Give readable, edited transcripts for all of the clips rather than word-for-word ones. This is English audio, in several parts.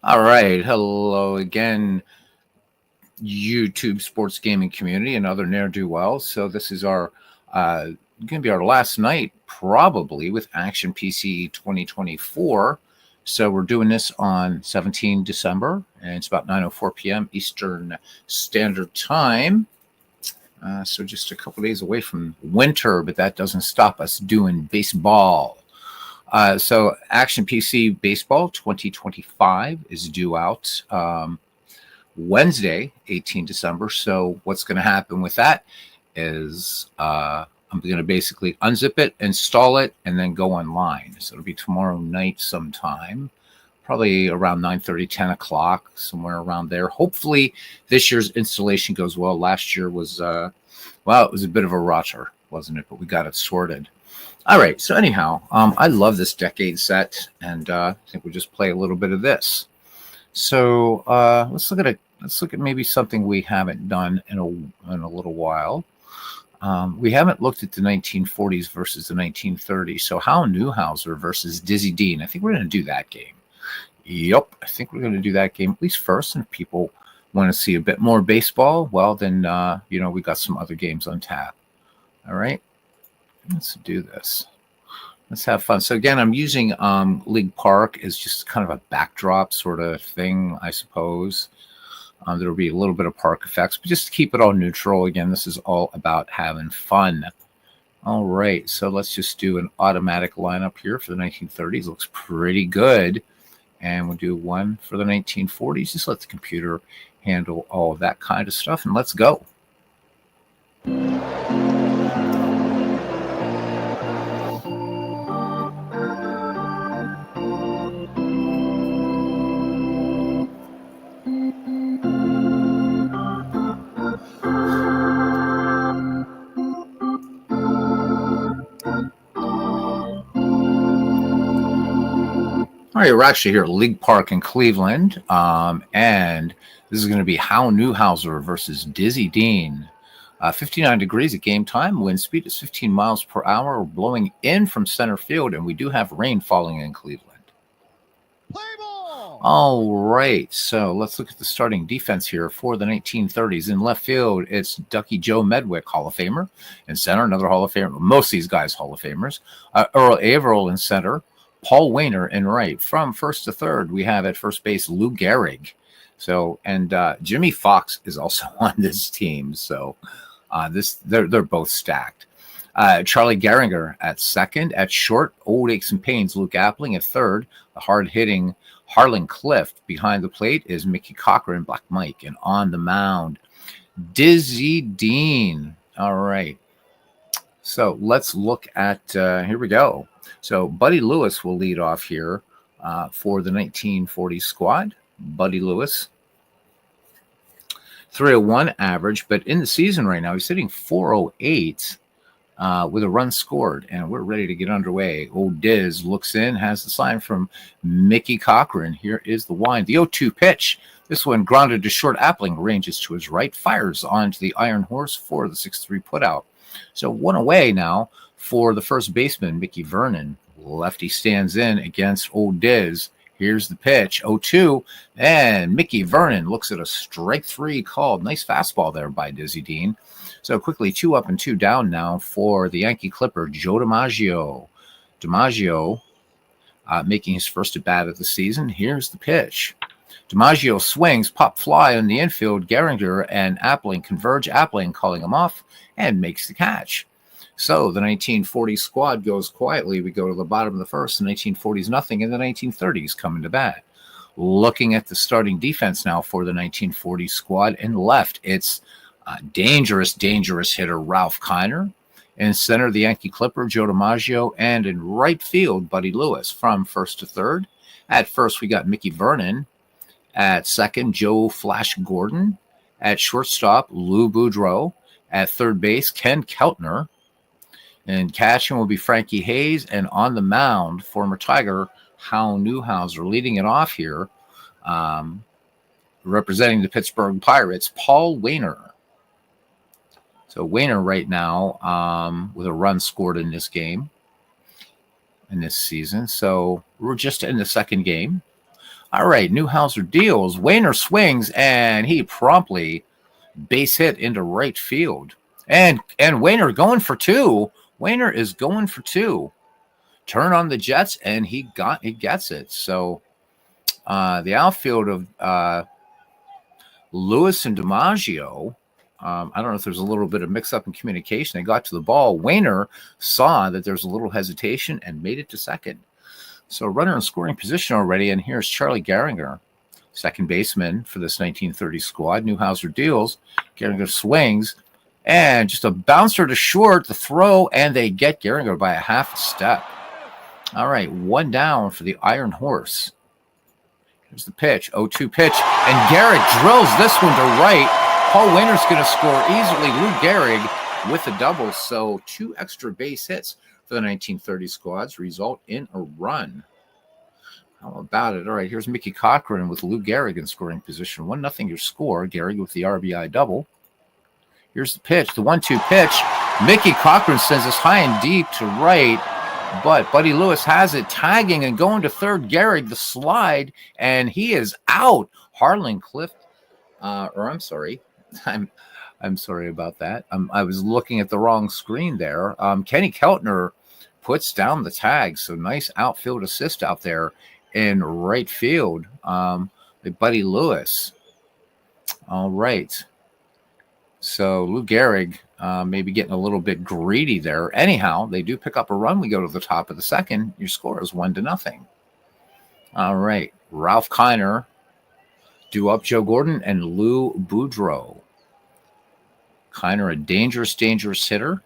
All right. Hello again, YouTube sports gaming community and other ne'er-do-wells. So this is our going to be our last night, probably, with Action PC 2024. So we're doing this on 17 December, and it's about 9:04 p.m. Eastern Standard Time. So just a couple days away from winter, but that doesn't stop us doing baseball. So Action PC Baseball 2025 is due out Wednesday, 18 December. So what's going to happen with that is I'm going to basically unzip it, install it, and then go online. So it'll be tomorrow night sometime, probably around 9:30, 10 o'clock, somewhere around there. Hopefully this year's installation goes well. Last year was, it was a bit of a rotter, wasn't it? But we got it sorted. All right. So anyhow, I love this decade set, and I think we'll just play a little bit of this. So let's look at maybe something we haven't done in a little while. We haven't looked at the 1940s versus the 1930s. So Hal Newhouser versus Dizzy Dean. I think we're going to do that game. Yep, I think we're going to do that game at least first. And if people want to see a bit more baseball, well, then we got some other games on tap. All right. Let's do this. Let's have fun. So again, I'm using League Park as just kind of a backdrop sort of thing, I suppose. There will be a little bit of park effects, but just to keep it all neutral. Again, this is all about having fun. All right, so let's just do an automatic lineup here for the 1930s. Looks pretty good. And we'll do one for the 1940s. Just let the computer handle all of that kind of stuff, and let's go. All right, we're actually here at League Park in Cleveland, and this is going to be Hal Newhouser versus Dizzy Dean. 59 degrees at game time. Wind speed is 15 miles per hour. We're blowing in from center field, and we do have rain falling in Cleveland. Play ball! All right, so let's look at the starting defense here for the 1930s. In left field, it's Ducky Joe Medwick, Hall of Famer. In center, another Hall of Famer. Most of these guys, Hall of Famers. Earl Averill in center. Paul Wainer in right. From first to third, we have at first base Lou Gehrig. So, and Jimmy Fox is also on this team. So, they're both stacked. Charlie Gehringer at second. At short, old aches and pains, Luke Appling. At third, the hard-hitting Harlan Clift. Behind the plate is Mickey Cochran, Black Mike. And on the mound, Dizzy Dean. All right. So let's look at, here we go. So Buddy Lewis will lead off here for the 1940 squad. Buddy Lewis, 301 average, but in the season right now, he's hitting 408 with a run scored, and we're ready to get underway. Old Diz looks in, has the sign from Mickey Cochran. Here is the wind. The 0-2 pitch. This one grounded to short. Appling ranges to his right, fires onto the Iron Horse for the 6-3 putout. So one away now for the first baseman, Mickey Vernon. Lefty stands in against Old Diz. Here's the pitch, 0-2, and Mickey Vernon looks at a strike three called. Nice fastball there by Dizzy Dean. So quickly 2 up and 2 down now for the Yankee Clipper, Joe DiMaggio. DiMaggio making his first at bat of the season. Here's the pitch. DiMaggio swings, pop fly in the infield. Gehringer and Appling converge. Appling calling him off and makes the catch. So the 1940 squad goes quietly. We go to the bottom of the first. The 1940s nothing, and the 1930s coming to bat. Looking at the starting defense now for the 1940 squad. In left, it's dangerous hitter Ralph Kiner. In center, the Yankee Clipper, Joe DiMaggio. And in right field, Buddy Lewis. From first to third. At first, we got Mickey Vernon. At second, Joe Flash Gordon. At shortstop, Lou Boudreau. At third base, Ken Keltner. And catching will be Frankie Hayes. And on the mound, former Tiger, Hal Newhouser. Leading it off here, representing the Pittsburgh Pirates, Paul Wainer. So Wainer right now with a run scored in this game, in this season. So we're just in the second game. All right, Newhouser deals. Wayner swings, and he promptly base hit into right field. And Wayner going for two. Wayner is going for two. Turn on the Jets, and he gets it. So the outfield of Lewis and DiMaggio. I don't know if there's a little bit of mix-up in communication. They got to the ball. Wayner saw that there's a little hesitation and made it to second. So runner in scoring position already, and here's Charlie Gehringer, second baseman for this 1930 squad. Newhouser deals. Gehringer swings, and just a bouncer to short, the throw, and they get Gehringer by a half a step. All right, one down for the Iron Horse. Here's the pitch, 0-2 pitch, and Gehrig drills this one to right. Paul Wayner's going to score easily. Lou Gehrig with a double, so 2 extra base hits for the 1930 squads result in a run. How about it? All right, here's Mickey Cochran with Lou Gehrig in scoring position. 1-0 your score. Gehrig with the RBI double. Here's the pitch, the 1-2 pitch. Mickey Cochran sends this high and deep to right, but Buddy Lewis has it, tagging and going to third. Gehrig, the slide, and he is out. Harlan Cliff, I'm sorry about that. I was looking at the wrong screen there. Kenny Keltner puts down the tag, so nice outfield assist out there in right field. Buddy Lewis. All right. So Lou Gehrig maybe getting a little bit greedy there. Anyhow, they do pick up a run. We go to the top of the second. Your score is 1-0. All right. Ralph Kiner due up Joe Gordon and Lou Boudreau. Kiner, a dangerous hitter,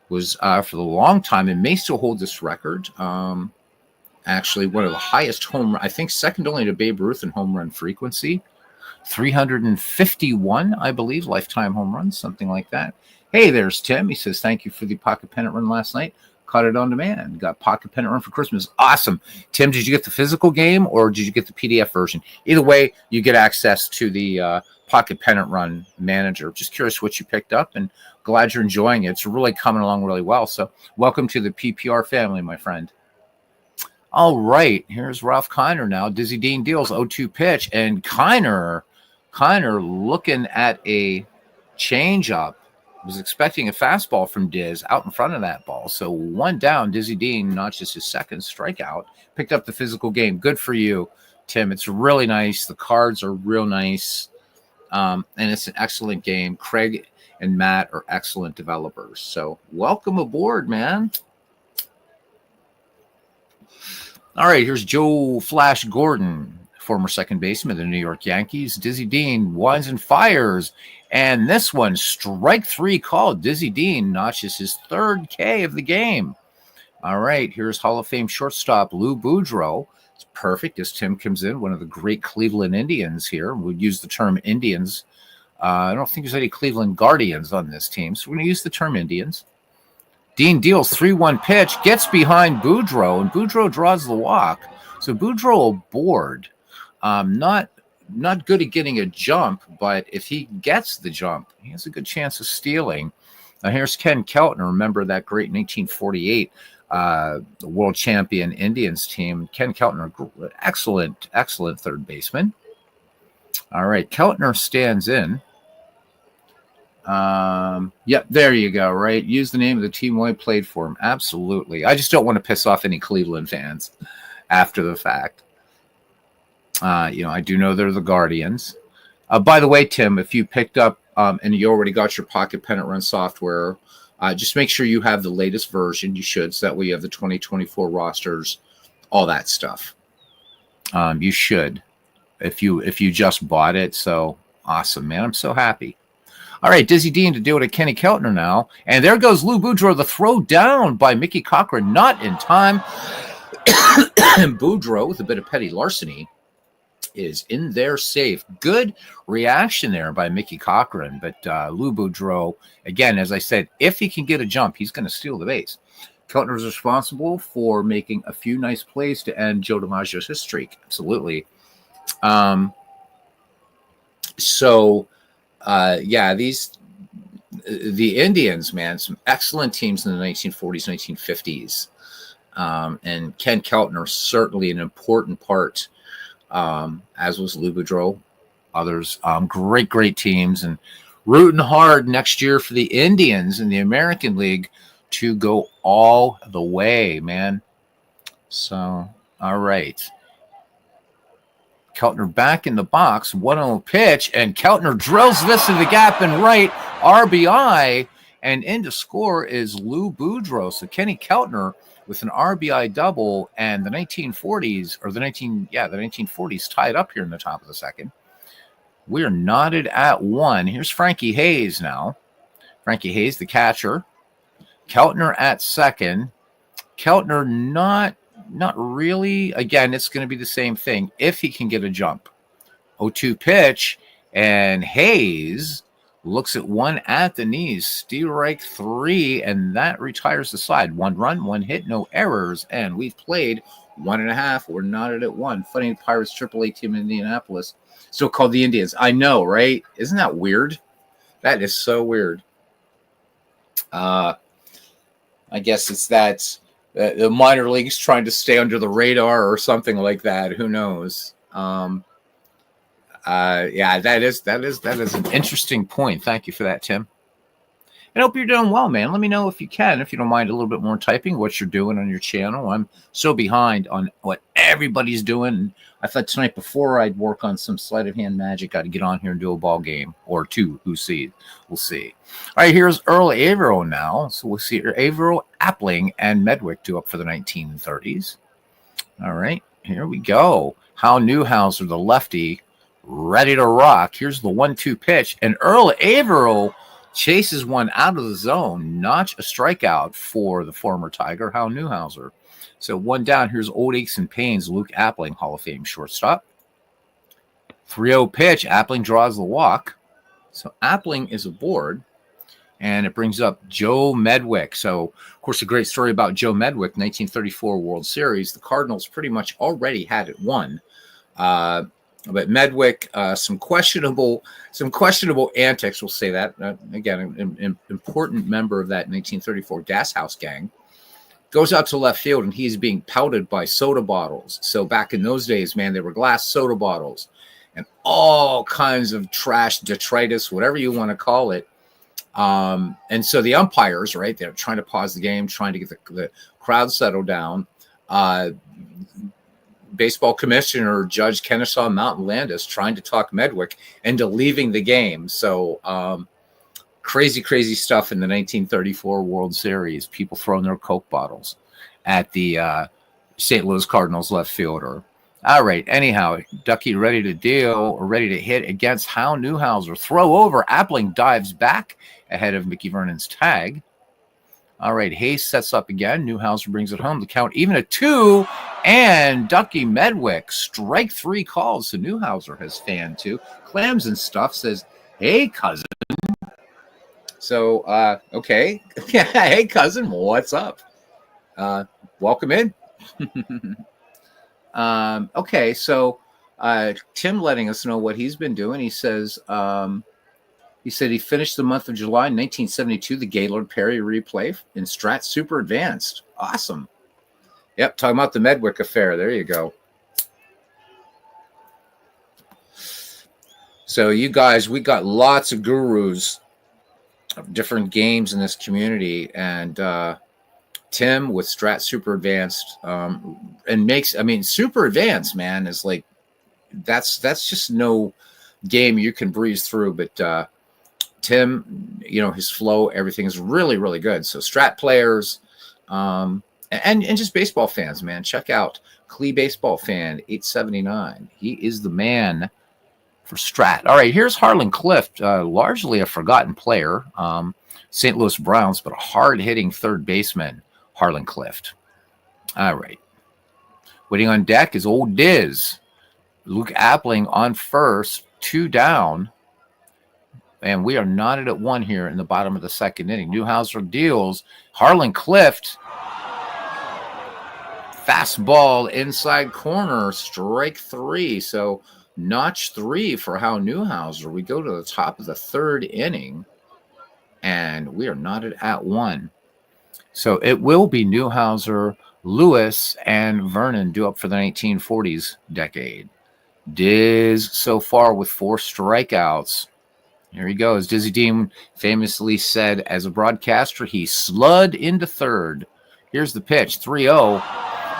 was for the long time and may still hold this record. Actually, one of the highest I think second only to Babe Ruth in home run frequency. 351, I believe, lifetime home runs, something like that. Hey, there's Tim. He says, thank you for the pocket pennant run last night. Caught it on demand. Got pocket pennant run for Christmas. Awesome. Tim, did you get the physical game or did you get the PDF version? Either way, you get access to the pocket pennant run manager. Just curious what you picked up and glad you're enjoying it. It's really coming along really well. So welcome to the PPR family, my friend. All right, here's Ralph Kiner now. Dizzy Dean deals 0-2 pitch, and Kiner looking at a changeup. Was expecting a fastball from Diz out in front of that ball. So one down, Dizzy Dean notches his second strikeout. Picked up the physical game. Good for you, Tim. It's really nice. The cards are real nice. And it's an excellent game. Craig and Matt are excellent developers. So welcome aboard, man. All right, here's Joe Flash Gordon, former second baseman of the New York Yankees. Dizzy Dean winds and fires. And this one, strike 3 called. Dizzy Dean notches his third K of the game. All right, here's Hall of Fame shortstop Lou Boudreau. It's perfect as Tim comes in, one of the great Cleveland Indians here. We'd use the term Indians. I don't think there's any Cleveland Guardians on this team, so we're going to use the term Indians. Dean deals 3-1 pitch, gets behind Boudreau, and Boudreau draws the walk. So Boudreau aboard. Not good at getting a jump, but if he gets the jump, he has a good chance of stealing. Now here's Ken Keltner. Remember that great 1948 world champion Indians team. Ken Keltner, excellent third baseman. All right, Keltner stands in. Yep, there you go, right? Use the name of the team I played for him. Absolutely. I just don't want to piss off any Cleveland fans after the fact. I do know they're the Guardians. By the way, Tim, if you picked up and you already got your Pocket Pennant Run software, just make sure you have the latest version. You should, so that way you have the 2024 rosters, all that stuff. You should, if you just bought it. So awesome, man! I'm so happy. All right, Dizzy Dean to deal with Kenny Keltner now, and there goes Lou Boudreau. The throw down by Mickey Cochran, not in time. Boudreau with a bit of petty larceny is in there safe. Good reaction there by Mickey Cochran, but Lou Boudreau, again, as I said, if he can get a jump, he's going to steal the base. Keltner is responsible for making a few nice plays to end Joe DiMaggio's hit streak. Absolutely. The Indians, man, some excellent teams in the 1940s, 1950s. And Ken Keltner, certainly an important part as was Lou Boudreau. Others, great teams, and rooting hard next year for the Indians in the American League to go all the way, man. So, all right. Keltner back in the box, 1-0 pitch, and Keltner drills this in the gap and right, RBI, and in to score is Lou Boudreau. So Kenny Keltner with an RBI double, and the 1940s tied up here in the top of the second. We are knotted at 1. Here's Frankie Hayes now. Frankie Hayes, the catcher. Keltner at second. Keltner not really. Again, it's going to be the same thing if he can get a jump. 0-2 pitch, and Hayes looks at one at the knees. Strike 3, and that retires the side. 1 run, 1 hit, no errors, and we've played 1.5. We're knotted at 1. Funny, Pirates AAA team in Indianapolis, still called the Indians. I know, right? Isn't that weird? That is so weird. I guess it's that the minor leagues trying to stay under the radar or something like that. Who knows? Yeah, that is an interesting point. Thank you for that, Tim. And I hope you're doing well, man. Let me know if you can, if you don't mind a little bit more typing, what you're doing on your channel. I'm so behind on what everybody's doing. I thought tonight before I'd work on some sleight of hand magic, I'd get on here and do a ball game or two. We'll see. All right, here's Earl Averill now. So we'll see Averill, Appling, and Medwick do up for the 1930s. All right, here we go. Hal Newhouser, the lefty, ready to rock. Here's the 1-2 pitch, and Earl Averill chases one out of the zone, notch a strikeout for the former Tiger, Hal Newhouser. So 1 down. Here's Old Aches and Pains, Luke Appling, Hall of Fame shortstop. 3-0 pitch. Appling draws the walk. So Appling is aboard, and it brings up Joe Medwick. So, of course, a great story about Joe Medwick, 1934 World Series. The Cardinals pretty much already had it won. But Medwick, some questionable antics. We'll say that again. An important member of that 1934 Gas House gang goes out to left field, and he's being pelted by soda bottles. So back in those days, man, they were glass soda bottles and all kinds of trash, detritus, whatever you want to call it. And so the umpires, right, they're trying to pause the game, trying to get the crowd settled down. Baseball commissioner Judge Kennesaw Mountain Landis trying to talk Medwick into leaving the game. So crazy stuff in the 1934 World Series. People throwing their Coke bottles at the St. Louis Cardinals left fielder. All right. Anyhow, Ducky ready to deal or ready to hit against Hal Newhouser. Throw over. Appling dives back ahead of Mickey Vernon's tag. All right, Hayes sets up again. Newhouser brings it home. The count even at 2, and Ducky Medwick, strike 3 calls. So Newhouser has fanned too. Clams and Stuff says, "Hey, cousin." So, okay. Hey, cousin, what's up? Welcome in. Okay, so Tim letting us know what he's been doing. He says, he said he finished the month of July 1972, the Gaylord Perry replay in Strat Super Advanced. Awesome. Yep, talking about the Medwick affair. There you go. So you guys, we got lots of gurus of different games in this community. And Tim with Strat Super Advanced and makes, I mean, Super Advanced, man, is like, that's just no game you can breeze through. But Tim, you know, his flow, everything is really, really good. So Strat players and just baseball fans, man, check out Clee Baseball Fan 879. He is the man for Strat. All right, here's Harlan Clift, largely a forgotten player, St. Louis Browns, but a hard-hitting third baseman, Harlan Clift. All right. Waiting on deck is Old Diz. Luke Appling on first, 2 down. And we are knotted at 1 here in the bottom of the second inning. Newhouser deals. Harlan Clift. Fastball inside corner. Strike 3. So notch 3 for Hal Newhouser. We go to the top of the third inning. And we are knotted at 1. So it will be Newhouser, Lewis, and Vernon due up for the 1940s decade. Diz so far with 4 strikeouts. Here he goes. Dizzy Dean famously said as a broadcaster, he slud into third. Here's the pitch, 3-0.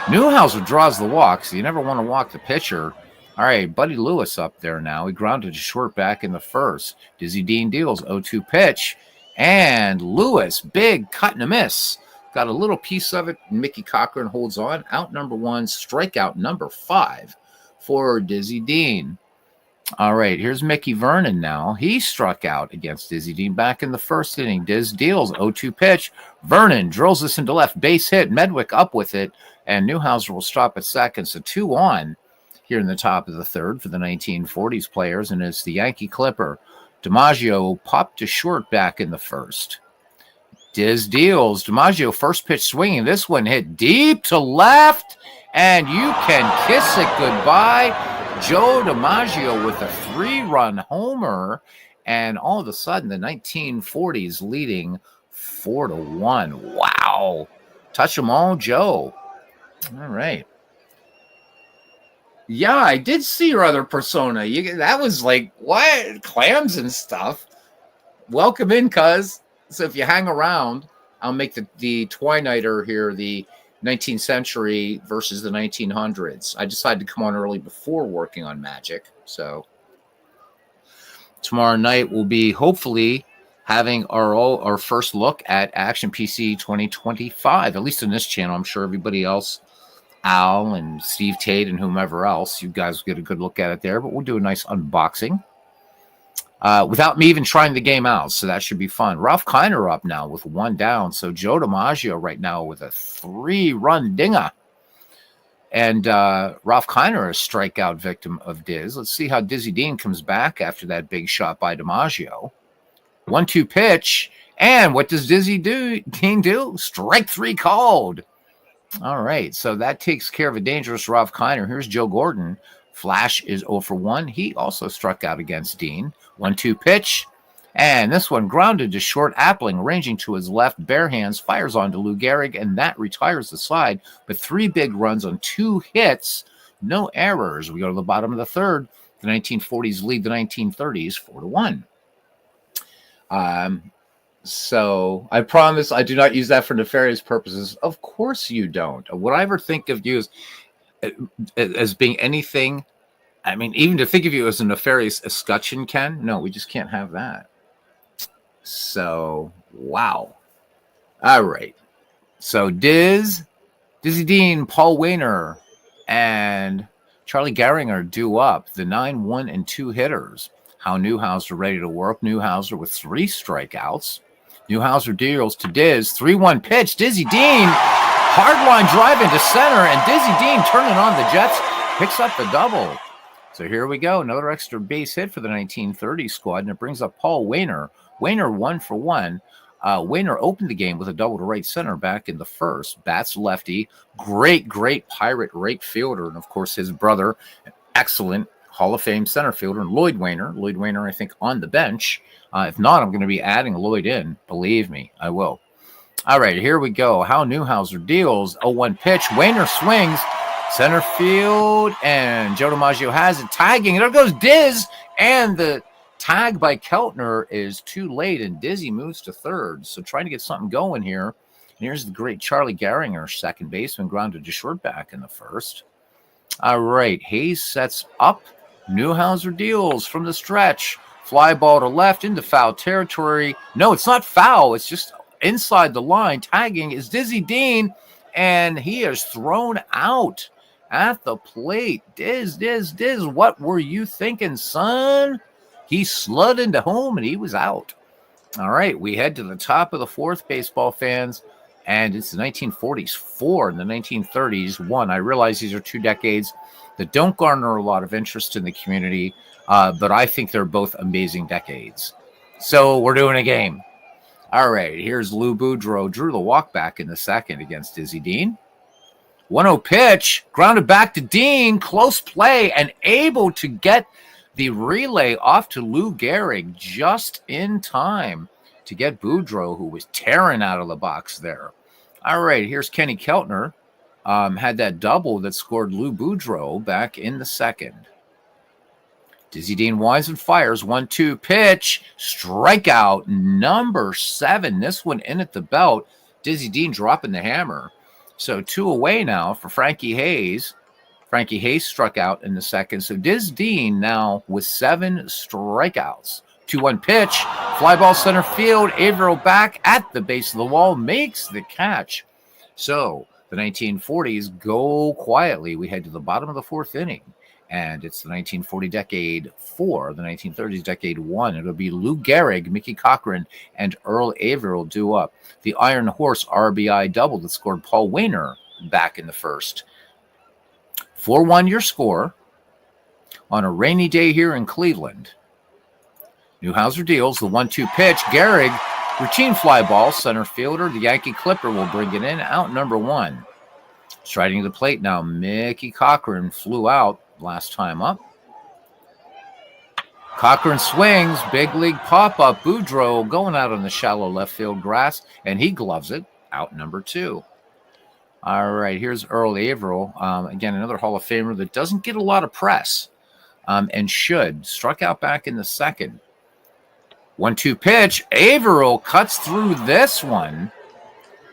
Newhouser draws the walk, so you never want to walk the pitcher. All right, Buddy Lewis up there now. He grounded to short back in the first. Dizzy Dean deals 0-2 pitch. And Lewis, big cut and a miss. Got a little piece of it. Mickey Cochran holds on. Out number 1, strikeout number 5 for Dizzy Dean. All right, here's Mickey Vernon now. He struck out against Dizzy Dean back in the first inning. Diz deals 0-2 pitch. Vernon drills this into left, base hit. Medwick up with it, and Newhouser will stop at second. So 2 on here in the top of the third for the 1940s players, and it's the Yankee Clipper. DiMaggio popped to short back in the first. Diz deals. DiMaggio first pitch swinging. This one hit deep to left, and you can kiss it goodbye. Joe DiMaggio with a 3-run homer, and all of a sudden the 1940s leading 4-1. Wow. Touch 'em all, Joe. All right. Yeah, I did see your other persona. That was like, what? Clams and stuff. Welcome in, cuz. So if you hang around, I'll make the Twinighter here, the 19th century versus the 1900s. I decided to come on early before working on Magic. So tomorrow night we'll be hopefully having our first look at Action PC 2025, at least in this channel. I'm sure everybody else, Al and Steve Tate and whomever else, you guys will get a good look at it there, but we'll do a nice unboxing without me even trying the game out, so that should be fun. Ralph Kiner up now with 1 down, so Joe DiMaggio right now with a 3-run dinger. And Ralph Kiner, a strikeout victim of Diz. Let's see how Dizzy Dean comes back after that big shot by DiMaggio. 1-2 pitch, and what does Dizzy Dean do? Strike 3 called. All right, so that takes care of a dangerous Ralph Kiner. Here's Joe Gordon. Flash is 0 for 1. He also struck out against Dean. 1-2 pitch, and this one grounded to short. Appling, ranging to his left, bare hands, fires on to Lou Gehrig, and that retires the side. But 3 big runs on 2 hits, no errors. We go to the bottom of the third. The 1940s lead the 1930s 4-1. So I promise I do not use that for nefarious purposes. Of course you don't. Would I ever think of you as being anything? I mean, even to think of you as a nefarious escutcheon, Ken? No, we just can't have that. So, wow. All right. So Dizzy Dean, Paul Wainer, and Charlie Gehringer do up the 9-1 and 2 hitters. How Newhouser ready to work. Newhouser with 3 strikeouts. Newhouser deals to Diz. 3-1 pitch. Dizzy Dean, hard line drive into center, and Dizzy Dean turning on the Jets, picks up the double. So here we go. Another extra base hit for the 1930 squad, and it brings up Paul Wainer. Wainer 1 for 1. Wainer opened the game with a double to right center back in the first. Bats lefty. Great Pirate rake fielder. And, of course, his brother, excellent Hall of Fame center fielder, Lloyd Wainer. Lloyd Wainer, I think, on the bench. If not, I'm going to be adding Lloyd in. Believe me, I will. All right, here we go. How Newhouser deals. 0-1 pitch. Wainer swings. Center field, and Joe DiMaggio has it. Tagging. There goes Diz, and the tag by Keltner is too late, and Dizzy moves to third. So trying to get something going here. And here's the great Charlie Gehringer, second baseman, grounded to short back in the first. All right, Hayes sets up. Newhouser deals from the stretch. Fly ball to left into foul territory. No, it's not foul. It's just inside the line. Tagging is Dizzy Dean, and he is thrown out at the plate. Diz, what were you thinking, son? He slid into home, and he was out. All right, we head to the top of the fourth, baseball fans, and it's the 1940s 4 and the 1930s 1. I realize these are 2 decades that don't garner a lot of interest in the community, but I think they're both amazing decades. So we're doing a game. All right, here's Lou Boudreau. Drew the walk back in the second against Dizzy Dean. 1-0 pitch, grounded back to Dean. Close play and able to get the relay off to Lou Gehrig just in time to get Boudreau, who was tearing out of the box there. All right, here's Kenny Keltner. Had that double that scored Lou Boudreau back in the second. Dizzy Dean winds and fires. 1-2 pitch. Strikeout number 7. This one in at the belt. Dizzy Dean dropping the hammer. So 2 away now for Frankie Hayes. Frankie Hayes struck out in the second. So Diz Dean now with 7 strikeouts. 2-1 pitch. Fly ball center field. Averill back at the base of the wall. Makes the catch. So the 1940s go quietly. We head to the bottom of the 4th inning. And it's the 1940 decade 4, the 1930s decade 1. It'll be Lou Gehrig, Mickey Cochran, and Earl Averill due up. The Iron Horse RBI double that scored Paul Wainer back in the first. 4-1 your score on a rainy day here in Cleveland. Newhouser deals the 1-2 pitch. Gehrig, routine fly ball, center fielder. The Yankee Clipper will bring it in. Out number 1. Striding to the plate now, Mickey Cochran flew out last time up. Cochran swings, big league pop-up. Boudreaux going out on the shallow left field grass, and he gloves it. Out number 2. All right, here's Earl Averill. Again, another Hall of Famer that doesn't get a lot of press and should. Struck out back in the second. 1-2 pitch. Averill cuts through this one.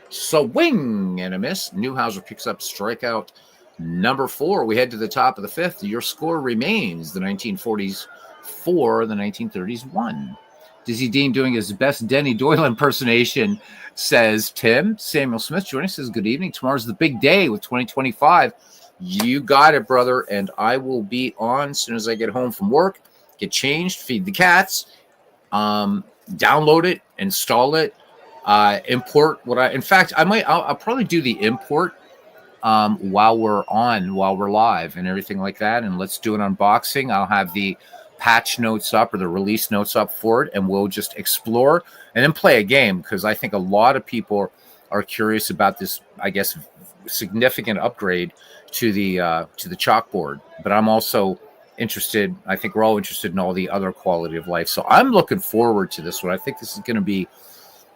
Swing and a miss. Newhouser picks up strikeout number 4. We head to the top of the 5th. Your score remains the 1940s 4, the 1930s 1. Dizzy Dean doing his best Denny Doyle impersonation, says Tim. Samuel Smith joining us, says good evening. Tomorrow's the big day with 2025. You got it, brother. And I will be on as soon as I get home from work, get changed, feed the cats, download it, install it, import what I'll probably do the import while we're live and everything like that. And let's do an unboxing. I'll have the patch notes up or the release notes up for it, and we'll just explore and then play a game, because I think a lot of people are curious about this, I guess, significant upgrade to the chalkboard. But I'm also interested, I think we're all interested in all the other quality of life. So I'm looking forward to this one. I think this is going to be,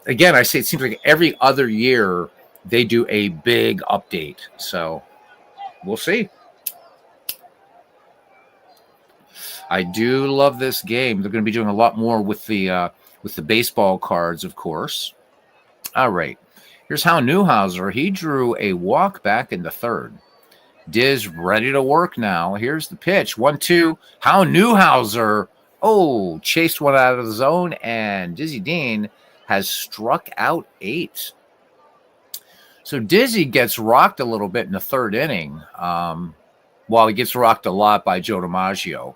again, I say it seems like every other year they do a big update. So we'll see. I do love this game. They're going to be doing a lot more with the baseball cards, of course. All right. Here's Hal Newhouser. He drew a walk back in the 3rd. Diz ready to work now. Here's the pitch. 1-2. Hal Newhouser. Oh, chased one out of the zone, and Dizzy Dean has struck out 8. So Dizzy gets rocked a little bit in the 3rd inning. He gets rocked a lot by Joe DiMaggio.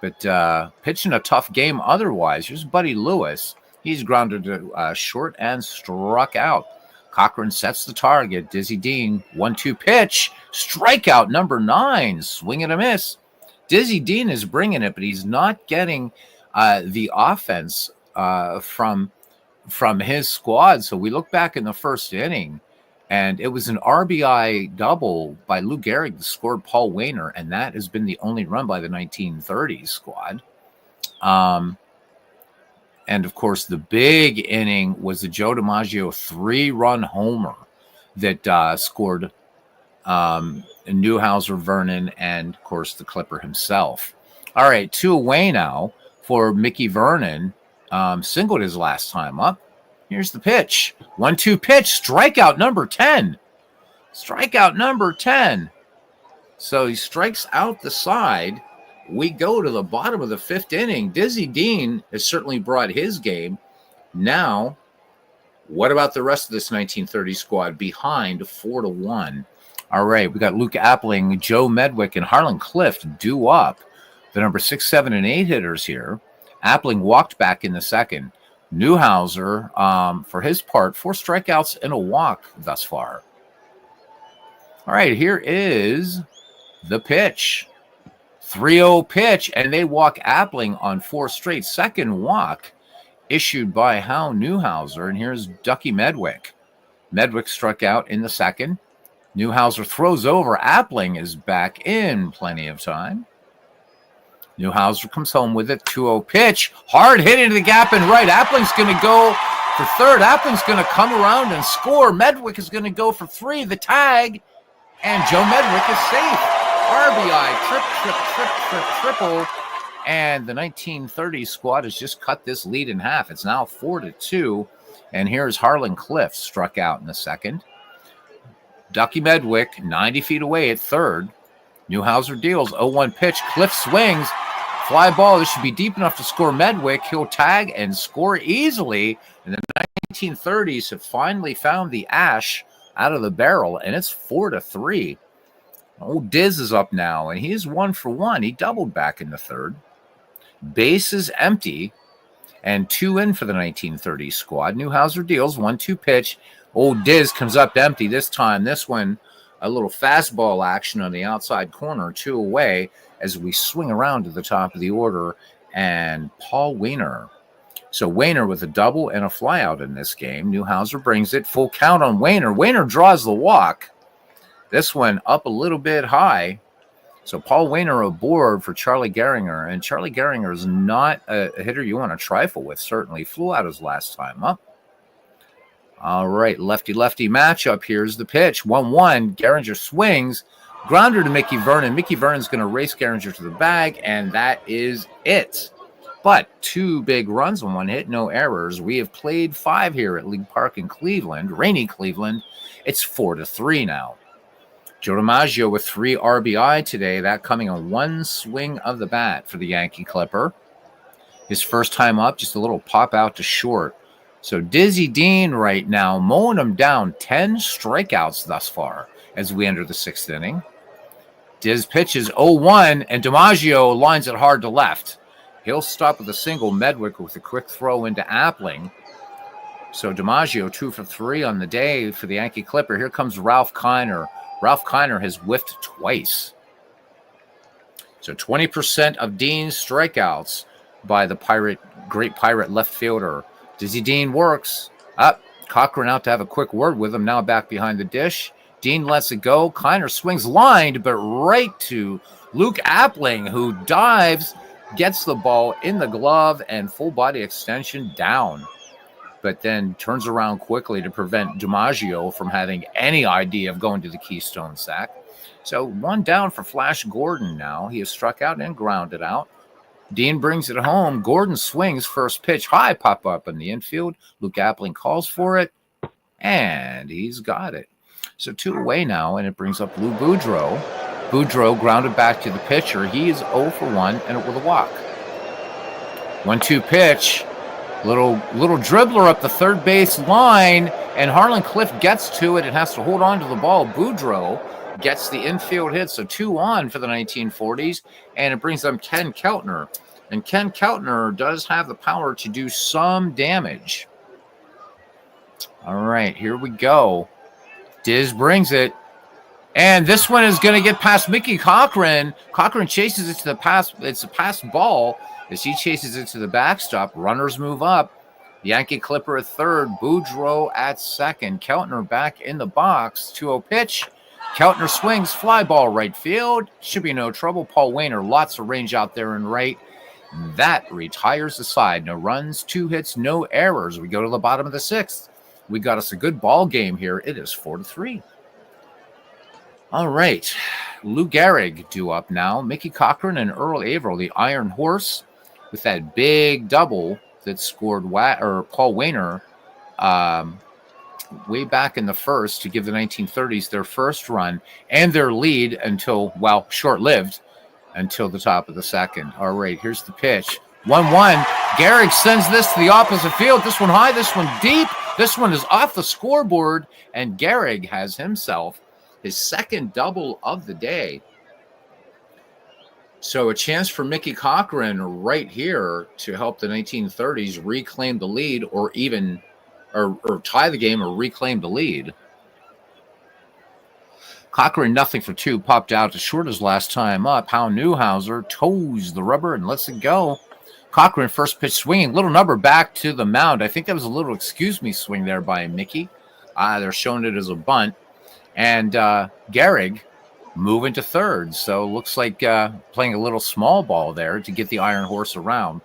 But pitching a tough game otherwise. Here's Buddy Lewis. He's grounded to short and struck out. Cochran sets the target. Dizzy Dean, 1-2 pitch. Strikeout number 9. Swing and a miss. Dizzy Dean is bringing it, but he's not getting the offense from his squad. So we look back in the 1st inning, and it was an RBI double by Lou Gehrig that scored Paul Wainer, and that has been the only run by the 1930s squad. And, of course, the big inning was the Joe DiMaggio 3-run homer that scored Newhouser, Vernon, and, of course, the Clipper himself. All right, 2 away now for Mickey Vernon. Singled his last time up. Here's the pitch. 1-2 pitch. Strikeout number 10. Strikeout number 10. So he strikes out the side. We go to the bottom of the 5th inning. Dizzy Dean has certainly brought his game. Now, what about the rest of this 1930 squad behind 4-1? All right, we got Luke Appling, Joe Medwick, and Harlan Clift due up. The number 6, 7, and 8 hitters here. Appling walked back in the 2nd. Newhouser, for his part, 4 strikeouts and a walk thus far. All right, here is the pitch. 3-0 pitch, and they walk Appling on 4 straight. Second walk issued by Hal Newhouser, and here's Ducky Medwick. Medwick struck out in the 2nd. Newhouser throws over. Appling is back in plenty of time. Newhouser comes home with it. 2-0 pitch. Hard hit into the gap and right. Appling's going to go for 3rd. Appling's going to come around and score. Medwick is going to go for 3. The tag. And Joe Medwick is safe. RBI, triple. And the 1930s squad has just cut this lead in half. It's now 4-2. And here's Harlan Cliff struck out in the second. Ducky Medwick, 90 feet away at third. Newhouser deals, 0-1 pitch. Cliff swings. Fly ball. This should be deep enough to score Medwick. He'll tag and score easily. And the 1930s have finally found the ash out of the barrel, and it's 4-3. Old Diz is up now, and he's 1 for 1. He doubled back in the third. Base is empty, and 2 in for the 1930s squad. Newhouser deals, 1-2 pitch. Old Diz comes up empty this time. This one, a little fastball action on the outside corner, 2 away as we swing around to the top of the order, and Paul Weiner. So Weiner with a double and a flyout in this game. Newhouser brings it. Full count on Weiner. Weiner draws the walk. This one up a little bit high. So Paul Weiner aboard for Charlie Gehringer. And Charlie Gehringer is not a hitter you want to trifle with, certainly. Flew out his last time up. All right, lefty-lefty matchup. Here's the pitch. 1-1. Gehringer swings. Grounder to Mickey Vernon. Mickey Vernon's going to race Gehringer to the bag, and that is it. But 2 big runs on 1 hit, no errors. We have played 5 here at League Park in Cleveland, rainy Cleveland. It's 4-3 now. Joe DiMaggio with 3 RBI today, that coming on 1 swing of the bat for the Yankee Clipper. His first time up, just a little pop out to short. So Dizzy Dean right now mowing him down, 10 strikeouts thus far as we enter the 6th inning. Diz pitches 0-1, and DiMaggio lines it hard to left. He'll stop with a single. Medwick with a quick throw into Appling. So DiMaggio 2 for 3 on the day for the Yankee Clipper. Here comes Ralph Kiner. Ralph Kiner has whiffed twice. So 20% of Dean's strikeouts by the great Pirate left fielder. Dizzy Dean works. Up. Cochran out to have a quick word with him. Now back behind the dish. Dean lets it go. Kiner swings lined, but right to Luke Appling, who dives, gets the ball in the glove, and full body extension down. But then turns around quickly to prevent DiMaggio from having any idea of going to the Keystone sack. So 1 down for Flash Gordon now. He has struck out and grounded out. Dean brings it home. Gordon swings first pitch high, pop up in the infield. Luke Appling calls for it, and he's got it. So 2 away now, and it brings up Lou Boudreau. Boudreau grounded back to the pitcher. He is 0 for 1 and with a walk. 1-2 pitch. Little dribbler up the third base line, and Harlan Cliff gets to it and has to hold on to the ball. Boudreau gets the infield hit, so 2 on for the 1940s, and it brings up Ken Keltner. And Ken Keltner does have the power to do some damage. All right, here we go. Diz brings it. And this one is going to get past Mickey Cochran. Cochran chases it to the pass. It's a pass ball as he chases it to the backstop. Runners move up. Yankee Clipper at third. Boudreau at second. Keltner back in the box. 2-0 pitch. Keltner swings. Fly ball right field. Should be no trouble. Paul Weiner, lots of range out there in right. That retires the side. No runs, 2 hits, no errors. We go to the bottom of the 6th. We got us a good ball game here. It is 4-3. All right. Lou Gehrig due up now. Mickey Cochran and Earl Averill, the Iron Horse, with that big double that scored Paul Weiner way back in the first to give the 1930s their first run and their lead until, well, short-lived until the top of the second. All right, here's the pitch. 1-1. Gehrig sends this to the opposite field. This one high, this one deep. This one is off the scoreboard, and Gehrig has himself his second double of the day. So a chance for Mickey Cochran right here to help the 1930s reclaim the lead or even or tie the game or reclaim the lead. Cochran, 0 for 2, popped out to short his last time up. Hal Newhouser toes the rubber and lets it go. Cochran, first pitch swinging, little number back to the mound. I think that was a little excuse me swing there by Mickey. They're showing it as a bunt. And Gehrig moving to third. So looks like playing a little small ball there to get the Iron Horse around.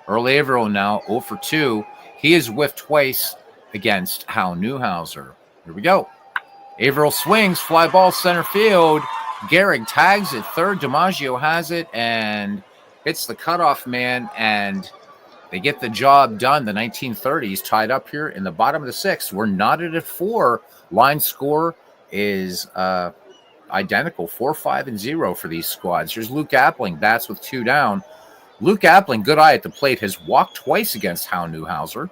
Earl Averill now 0 for 2. He has whiffed twice against Hal Newhouser. Here we go. Averill swings, fly ball center field. Gehrig tags it third. DiMaggio has it, and hits the cutoff man, and they get the job done. The 1930s tied up here in the bottom of the sixth. We're knotted at 4. Line score is identical, 4-5-0 for these squads. Here's Luke Appling, bats with 2 down. Luke Appling, good eye at the plate, has walked twice against Hound Newhauser.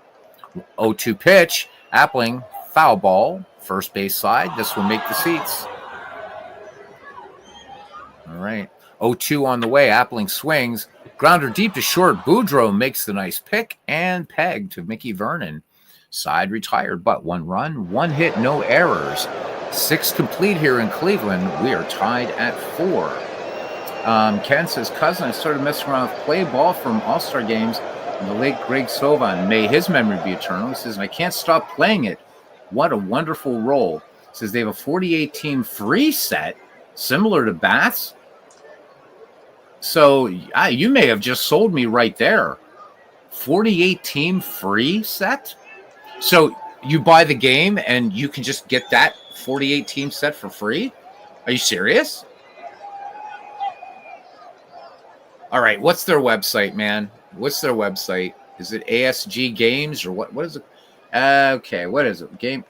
0-2 pitch. Appling, foul ball, first base side. This will make the seats. All right. 0-2 on the way. Appling swings. Grounder deep to short. Boudreaux makes the nice pick and peg to Mickey Vernon. Side retired, but 1 run, 1 hit, no errors. 6 complete here in Cleveland. We are tied at 4. Ken says, cousin, I started messing around with play ball from All-Star games and the late Greg Sovan. May his memory be eternal. He says, I can't stop playing it. What a wonderful role. He says they have a 48-team free set, similar to bats. So you may have just sold me right there. 48-team free set? So you buy the game and you can just get that 48-team set for free? Are you serious? All right, what's their website, man? What's their website? Is it ASG Games or what? What is it? Okay, what is it? Game.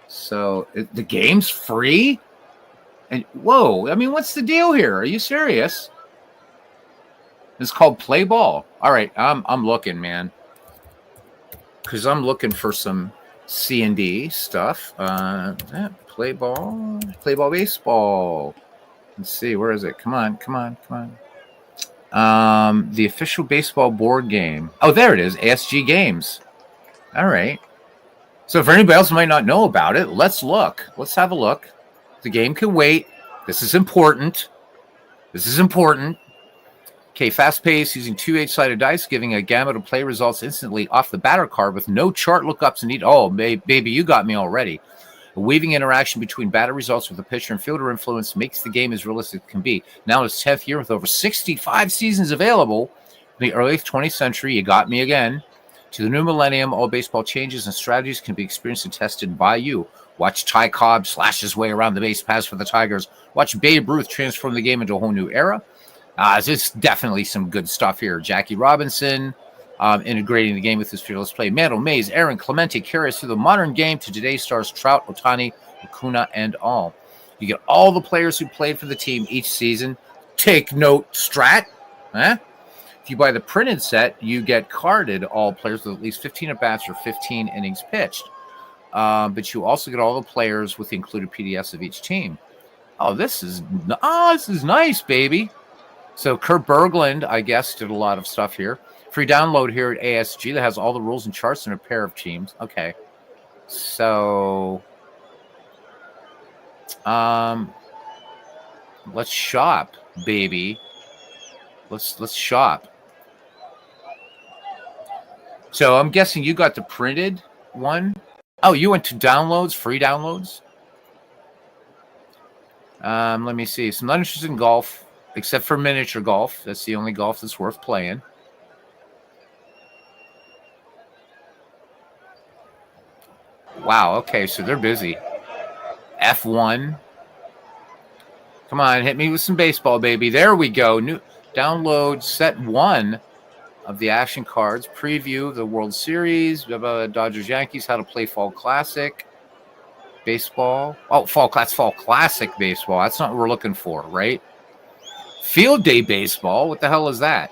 So the game's free? And whoa, I mean, what's the deal here? Are you serious? It's called Play Ball. All right, I'm looking, man, because I'm looking for some C&D stuff. Play Ball Baseball. Let's see, where is it? Come on. The official baseball board game. Oh, there it is. ASG Games. All right. So for anybody else who might not know about it, let's look. Let's have a look. The game can wait. This is important. Okay, fast pace using 2 8-sided dice, giving a gamut of play results instantly off the batter card with no chart lookups and baby, you got me already. A weaving interaction between batter results with the pitcher and fielder influence makes the game as realistic as can be. Now in its 10th year with over 65 seasons available, in the early 20th century, you got me again. To the new millennium, all baseball changes and strategies can be experienced and tested by you. Watch Ty Cobb slash his way around the base paths for the Tigers. Watch Babe Ruth transform the game into a whole new era. There's definitely some good stuff here. Jackie Robinson integrating the game with his fearless play. Mantle, Mays, Aaron Clemente carries through the modern game to today's stars Trout, Ohtani, Acuna, and all. You get all the players who played for the team each season. Take note, Strat. If you buy the printed set, you get carded all players with at least 15 at-bats or 15 innings pitched. But you also get all the players with the included PDFs of each team. This is nice, baby. So Kurt Berglund, I guess, did a lot of stuff here. Free download here at ASG that has all the rules and charts and a pair of teams. Okay. So let's shop, baby. Let's shop. So I'm guessing you got the printed one. Oh, you went to downloads, free downloads. Let me see. So I'm not interested in golf, except for miniature golf. That's the only golf that's worth playing. Wow, okay, so they're busy. F1. Come on, hit me with some baseball, baby. There we go. New download set 1 of the action cards. Preview of the World Series. Dodgers, Yankees, how to play Fall Classic. Baseball. Oh, Fall Classic baseball. That's not what we're looking for, right? Field Day baseball. What the hell is that?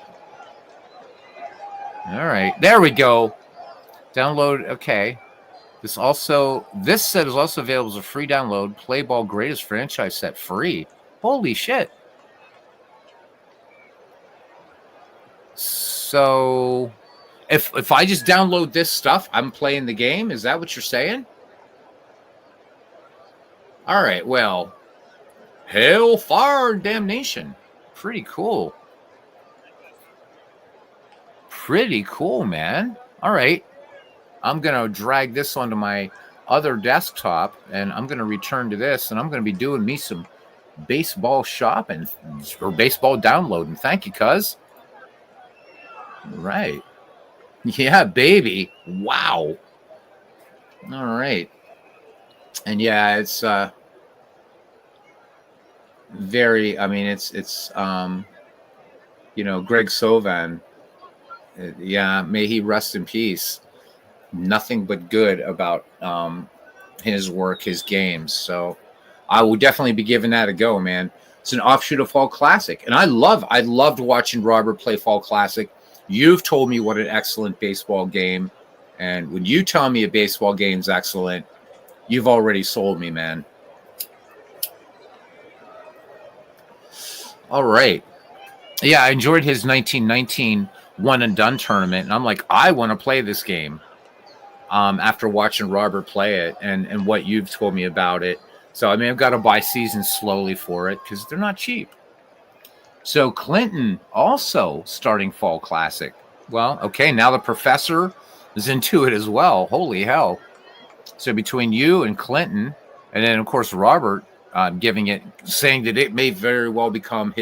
All right, there we go. Download. Okay. This set is also available as a free download. Play Ball Greatest Franchise Set free. Holy shit. So if I just download this stuff, I'm playing the game. Is that what you're saying? All right, well, hell, fire, damnation. Pretty cool. Pretty cool, man. All right. I'm going to drag this onto my other desktop, and I'm going to return to this, and I'm going to be doing me some baseball shopping or baseball downloading. Thank you, cuz. Right. Yeah, baby. Wow. All right. And yeah, it's very, I mean, it's Greg Sovan, yeah, may he rest in peace. Nothing but good about his work, his games. So I will definitely be giving that a go, man. It's an offshoot of Fall Classic, and I loved watching Robert play Fall Classic. You've told me what an excellent baseball game, and when you tell me a baseball game's excellent, you've already sold me, man. All right. Yeah, I enjoyed his 1919 one and done tournament, and I'm like, I want to play this game. After watching Robert play it and what you've told me about it. So, I mean, I've got to buy seasons slowly for it because they're not cheap. So, Clinton also starting Fall Classic. Well, okay, now the professor is into it as well. Holy hell. So, between you and Clinton, and then, of course, Robert saying that it may very well become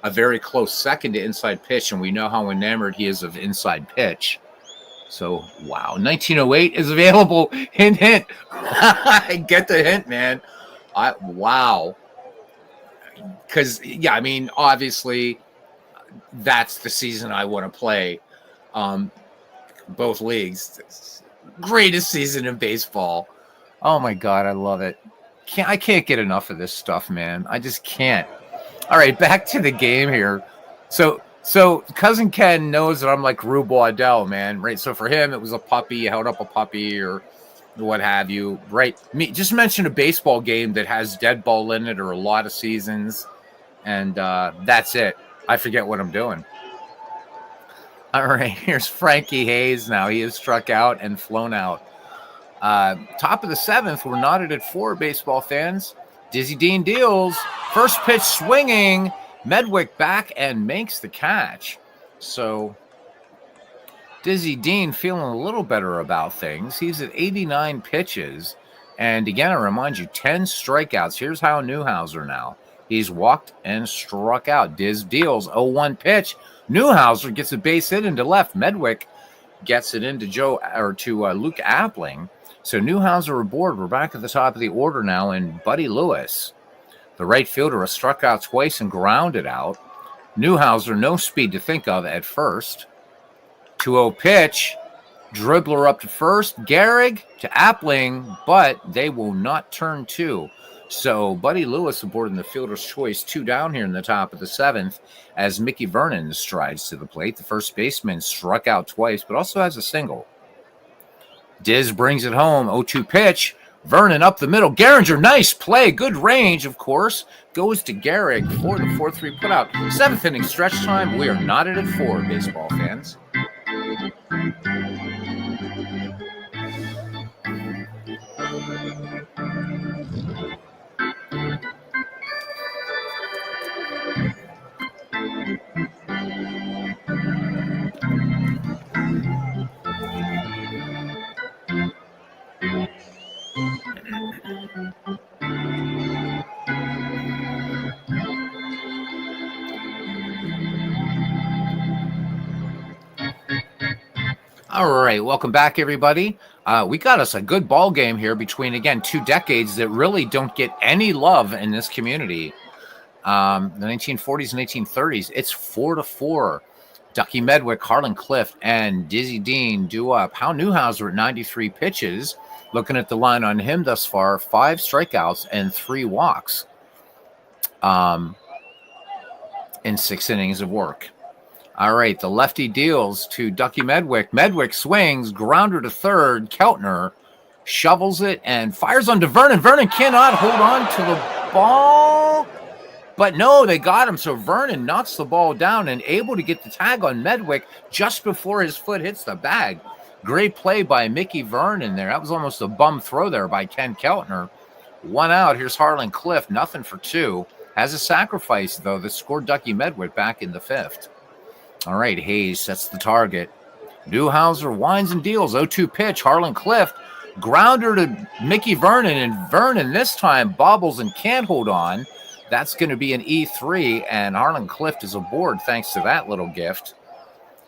a very close second to inside pitch, and we know how enamored he is of inside pitch. So, wow, 1908 is available. Hint, hint. I get the hint, man. Wow. Because, yeah, I mean, obviously, that's the season I want to play. Both leagues. Greatest season in baseball. Oh, my God, I love it. I can't get enough of this stuff, man. I just can't. All right, back to the game here. So Cousin Ken knows that I'm like Rube Waddell, man, right? So for him, it was a puppy, held up a puppy or what have you, right? Just mention a baseball game that has dead ball in it or a lot of seasons, and that's it. I forget what I'm doing. All right, here's Frankie Hayes now. He is struck out and flown out. Top of the seventh, we're knotted at 4, baseball fans. Dizzy Dean deals. First pitch swinging. Medwick back and makes the catch. So Dizzy Dean feeling a little better about things. He's at 89 pitches. And again, I remind you, 10 strikeouts. Here's how Newhouser now. He's walked and struck out. Diz deals. 0-1 pitch. Newhouser gets a base hit into left. Medwick gets it into Luke Appling. So Newhouser aboard. We're back at the top of the order now, and Buddy Lewis, the right fielder, has struck out twice and grounded out. Newhouser, no speed to think of at first. 2-0 pitch. Dribbler up to first. Gehrig to Appling, but they will not turn 2. So Buddy Lewis aboard in the fielder's choice. 2 down here in the top of the 7th as Mickey Vernon strides to the plate. The first baseman struck out twice, but also has a single. Diz brings it home. 0-2 pitch. Vernon up the middle. Gehringer, nice play. Good range, of course. Goes to Gehrig. 4-4-3 put out. 7th inning stretch time. We are knotted at 4, baseball fans. All right, welcome back, everybody. We got us a good ball game here between, again, 2 decades that really don't get any love in this community. The 1940s and 1930s. It's 4-4. Ducky Medwick, Harlan Clift, and Dizzy Dean do up. Hal Newhouser at 93 pitches. Looking at the line on him thus far, 5 strikeouts and 3 walks in 6 innings of work. All right, the lefty deals to Ducky Medwick. Medwick swings, grounder to third. Keltner shovels it and fires onto Vernon. Vernon cannot hold on to the ball, but no, they got him. So Vernon knocks the ball down and able to get the tag on Medwick just before his foot hits the bag. Great play by Mickey Vernon there. That was almost a bum throw there by Ken Keltner. 1 out. Here's Harlan Clift, nothing for 2. Has a sacrifice, though, that scored Ducky Medwick back in the 5th. All right, Hayes sets the target. Newhouser winds and deals. 0-2 pitch. Harlan Clift. Grounder to Mickey Vernon, and Vernon this time bobbles and can't hold on. That's going to be an E3, and Harlan Clift is aboard thanks to that little gift.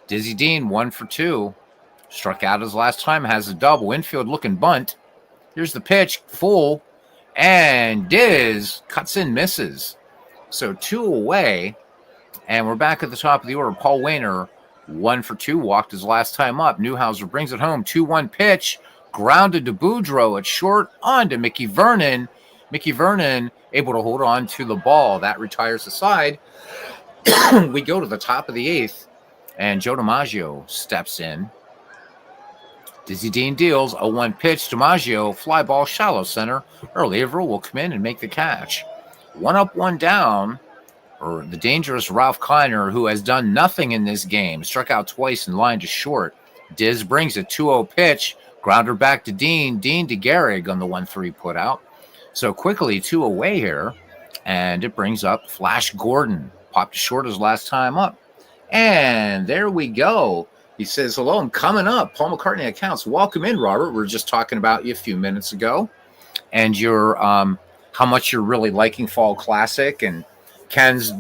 Dizzy Dean, 1 for 2. Struck out his last time, has a double. Infield looking bunt. Here's the pitch, full, and Diz cuts in, misses. So 2 away. And we're back at the top of the order. Paul Wayner, 1 for 2, walked his last time up. Newhouser brings it home. 2-1 pitch. Grounded to Boudreaux at short, on to Mickey Vernon. Mickey Vernon able to hold on to the ball. That retires the side. We go to the top of the 8th, and Joe DiMaggio steps in. Dizzy Dean deals. 0-1 pitch. DiMaggio, fly ball, shallow center. Earl Averill will come in and make the catch. 1 up, 1 down. Or the dangerous Ralph Kiner, who has done nothing in this game, struck out twice and lined to short. Diz brings a 2-0 pitch. Grounder back to Dean. Dean to Gehrig on the 1-3 put out. So quickly 2 away here. And it brings up Flash Gordon. Popped short his last time up. And there we go. He says, hello, I'm coming up. Paul McCartney accounts. Welcome in, Robert. We were just talking about you a few minutes ago. And your how much you're really liking Fall Classic. And Ken's,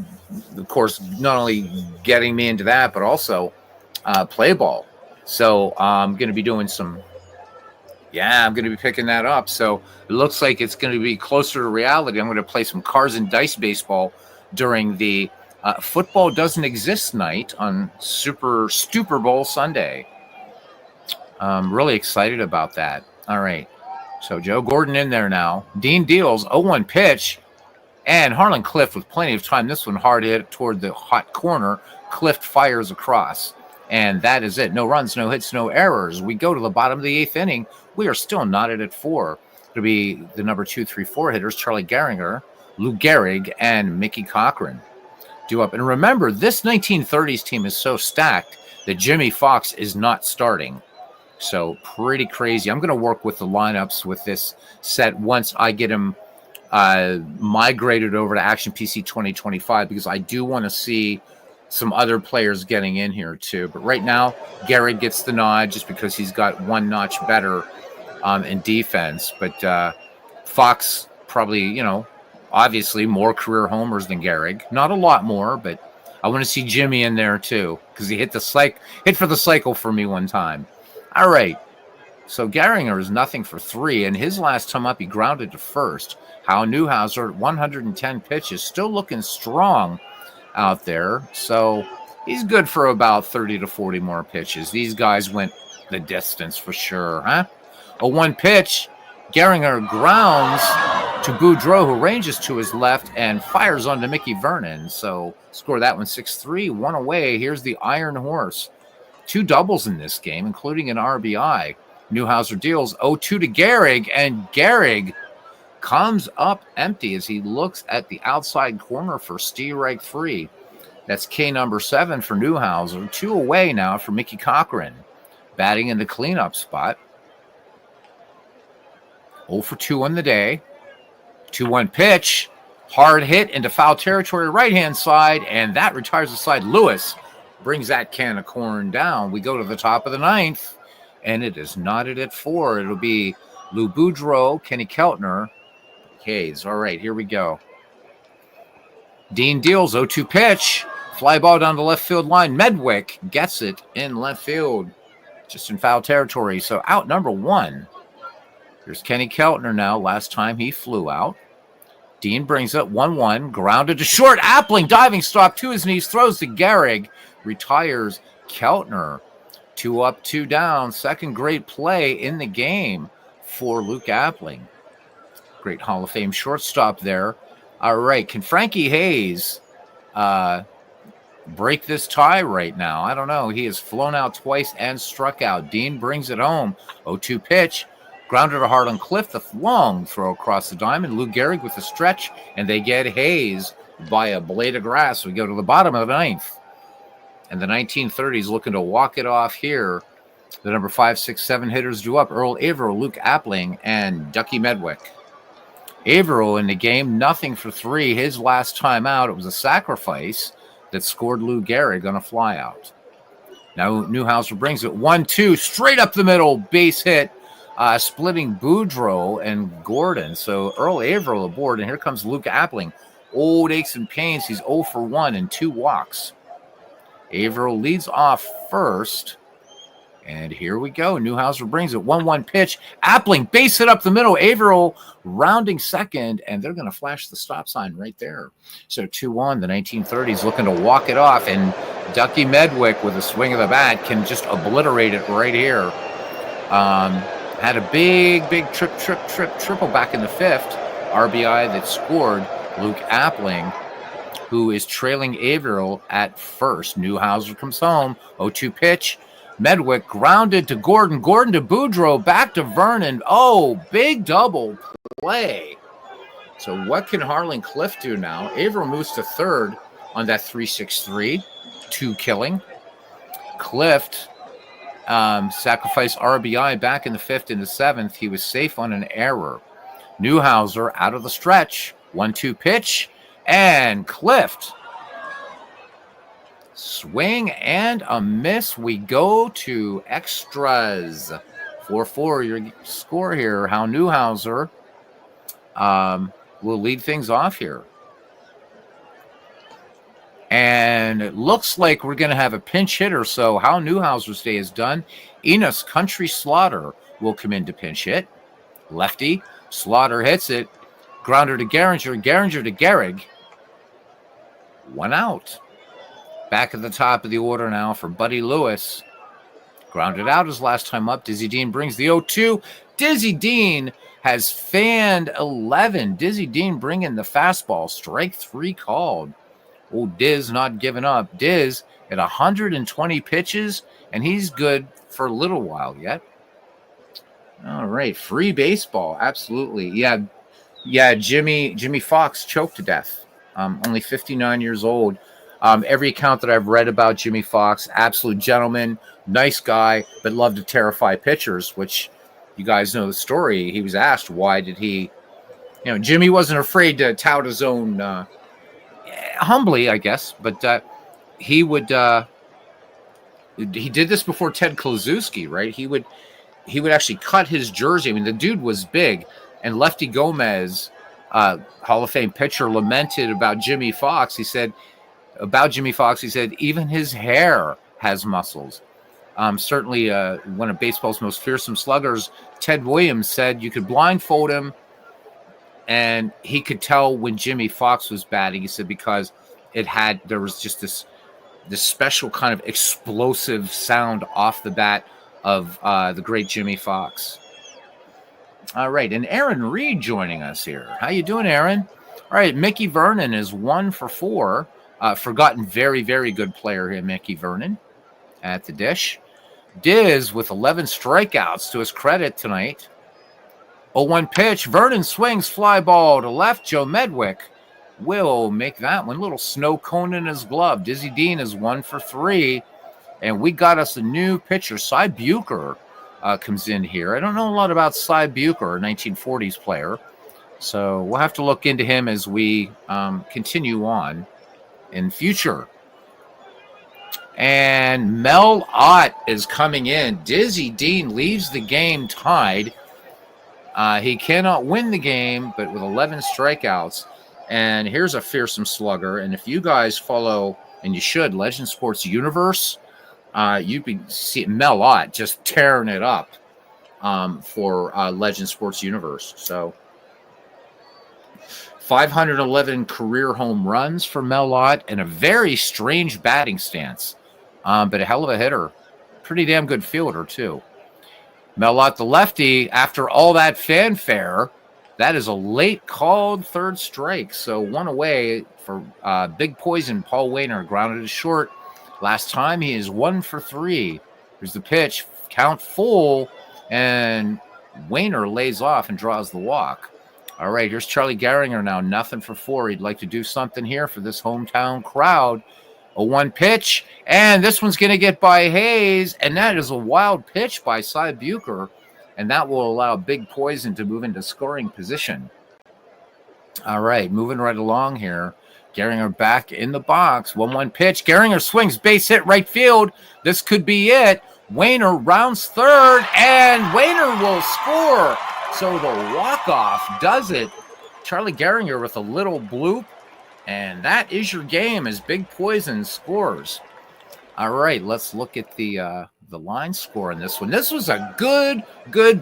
of course, not only getting me into that, but also play ball. So I'm going to be doing some, I'm going to be picking that up. So it looks like it's going to be closer to reality. I'm going to play some Cars and Dice baseball during the Football Doesn't Exist night on Super Bowl Sunday. I'm really excited about that. All right. So Joe Gordon in there now. Dean deals. 0-1 pitch. And Harlan Clift with plenty of time. This one hard hit toward the hot corner. Clift fires across. And that is it. No runs, no hits, no errors. We go to the bottom of the 8th inning. We are still knotted at 4. It'll be the number 2, 3, 4 hitters, Charlie Gehringer, Lou Gehrig, and Mickey Cochran. Due up. And remember, this 1930s team is so stacked that Jimmy Fox is not starting. So pretty crazy. I'm going to work with the lineups with this set once I get him migrated over to Action PC 2025, because I do want to see some other players getting in here too. But right now, Gehrig gets the nod just because he's got one notch better in defense. But Fox probably, obviously more career homers than Gehrig. Not a lot more, but I want to see Jimmy in there too, because he hit for the cycle for me one time. All right. So Gehringer is nothing for 3, and his last time up, he grounded to first. Hal Newhouser at 110 pitches, still looking strong out there. So he's good for about 30 to 40 more pitches. These guys went the distance for sure, huh? A 1 pitch. Gehringer grounds to Boudreaux, who ranges to his left and fires onto Mickey Vernon. So score that one 6-3, 1 away. Here's the Iron Horse. 2 doubles in this game, including an RBI. Newhouser deals 0-2 to Gehrig, and Gehrig comes up empty as he looks at the outside corner for strike 3. That's K number 7 for Newhouser. 2 away now for Mickey Cochran, batting in the cleanup spot. 0 for 2 on the day. 2-1 pitch. Hard hit into foul territory, right-hand side, and that retires the side. Lewis brings that can of corn down. We go to the top of the 9th, and it is knotted at 4. It'll be Lou Boudreaux, Kenny Keltner, Hayes. All right, here we go. Dean deals. 0-2 pitch. Fly ball down the left field line. Medwick gets it in left field, just in foul territory. So out number 1. Here's Kenny Keltner now. Last time he flew out. Dean brings up 1-1. Grounded to short. Appling diving stop to his knees. Throws to Gehrig. Retires Keltner. 2 up, 2 down. Second great play in the game for Luke Appling. Great Hall of Fame shortstop there. All right. Can Frankie Hayes break this tie right now? I don't know. He has flown out twice and struck out. Dean brings it home. 0-2 pitch. Grounded to Harlan Clift. The long throw across the diamond. Lou Gehrig with a stretch. And they get Hayes by a blade of grass. We go to the bottom of the 9th. And the 1930s looking to walk it off here. The number 5, 6, 7 hitters drew up. Earl Averill, Luke Appling, and Ducky Medwick. Averill in the game, nothing for 3. His last time out, it was a sacrifice that scored Lou Gehrig on a flyout. Now Newhouser brings it 1-2, straight up the middle, base hit, splitting Boudreaux and Gordon. So Earl Averill aboard, and here comes Luke Appling. Old aches and pains. He's 0 for 1 and 2 walks. Averill leads off first, And here we go. Newhouser brings it. 1-1 pitch. Appling base it up the middle. Averill rounding second, and they're going to flash the stop sign right there. So 2-1. The 1930s looking to walk it off, and Ducky Medwick with a swing of the bat can just obliterate it right here. Had a big triple back in the fifth. RBI that scored Luke Appling, who is trailing Averill at first. Newhouser comes home. 0-2 pitch. Medwick grounded to Gordon. Gordon to Boudreaux. Back to Vernon. Oh, big double play. So what can Harlan Cliff do now? Averill moves to third on that 3-6-3. 2 killing. Clift sacrificed RBI back in the fifth and the seventh. He was safe on an error. Newhouser out of the stretch. 1-2 pitch. And Clift. Swing and a miss. We go to extras. 4-4 your score here. How Newhouser will lead things off here. And it looks like we're going to have a pinch hitter. So how Newhouser's day is done. Enos Country Slaughter will come in to pinch hit. Lefty. Slaughter hits it. Grounder to Gehringer. Gehringer to Gehrig. 1 out. Back at the top of the order now for Buddy Lewis. Grounded out his last time up. Dizzy Dean brings the 0-2. Dizzy Dean has fanned 11. Dizzy Dean bringing the fastball. Strike 3 called. Oh, Diz not giving up. Diz at 120 pitches, and he's good for a little while yet. All right, free baseball. Absolutely. Yeah, Jimmy Fox choked to death. Only 59 years old. Every account that I've read about Jimmy Fox, absolute gentleman, nice guy, but loved to terrify pitchers, which you guys know the story. He was asked why did he, Jimmy wasn't afraid to tout his own, humbly, I guess, but he would, he did this before Ted Kluszewski, right? He would actually cut his jersey. I mean, the dude was big, and Lefty Gomez, Hall of Fame pitcher, lamented about Jimmy Fox. He said, even his hair has muscles. Certainly one of baseball's most fearsome sluggers, Ted Williams, said you could blindfold him and he could tell when Jimmy Fox was batting. He said because there was just this special kind of explosive sound off the bat of the great Jimmy Fox. All right, and Aaron Reed joining us here. How you doing, Aaron? All right, Mickey Vernon is 1 for 4. Forgotten very, very good player here, Mickey Vernon, at the dish. Diz with 11 strikeouts to his credit tonight. 0-1 pitch. Vernon swings, fly ball to left. Joe Medwick will make that one. Little snow cone in his glove. Dizzy Dean is 1 for 3. And we got us a new pitcher. Cy Bucher comes in here. I don't know a lot about Cy Bucher, a 1940s player. So we'll have to look into him as we continue on in future. And Mel Ott is coming in. Dizzy Dean leaves the game tied. He cannot win the game, but with 11 strikeouts. And here's a fearsome slugger. And if you guys follow, and you should, Legend Sports Universe, you'd be seeing Mel Ott just tearing it up for Legend Sports Universe. So 511 career home runs for Mel Ott and a very strange batting stance, but a hell of a hitter. Pretty damn good fielder, too. Mel Ott, the lefty, after all that fanfare, that is a late called third strike. So 1 away for Big Poison. Paul Wainer grounded to short. Last time he is 1 for 3. Here's the pitch. Count full, and Wainer lays off and draws the walk. All right, here's Charlie Gehringer now, 0 for 4. He'd like to do something here for this hometown crowd. 0-1 pitch, and this one's going to get by Hayes, and that is a wild pitch by Cy Bucher, and that will allow Big Poison to move into scoring position. All right, moving right along here. Gehringer back in the box. 1-1 pitch. Gehringer swings, base hit right field. This could be it. Wainer rounds third, and Wainer will score. So the walk-off does it. Charlie Gehringer with a little bloop. And that is your game as Big Poison scores. All right, let's look at the the line score in this one. This was a good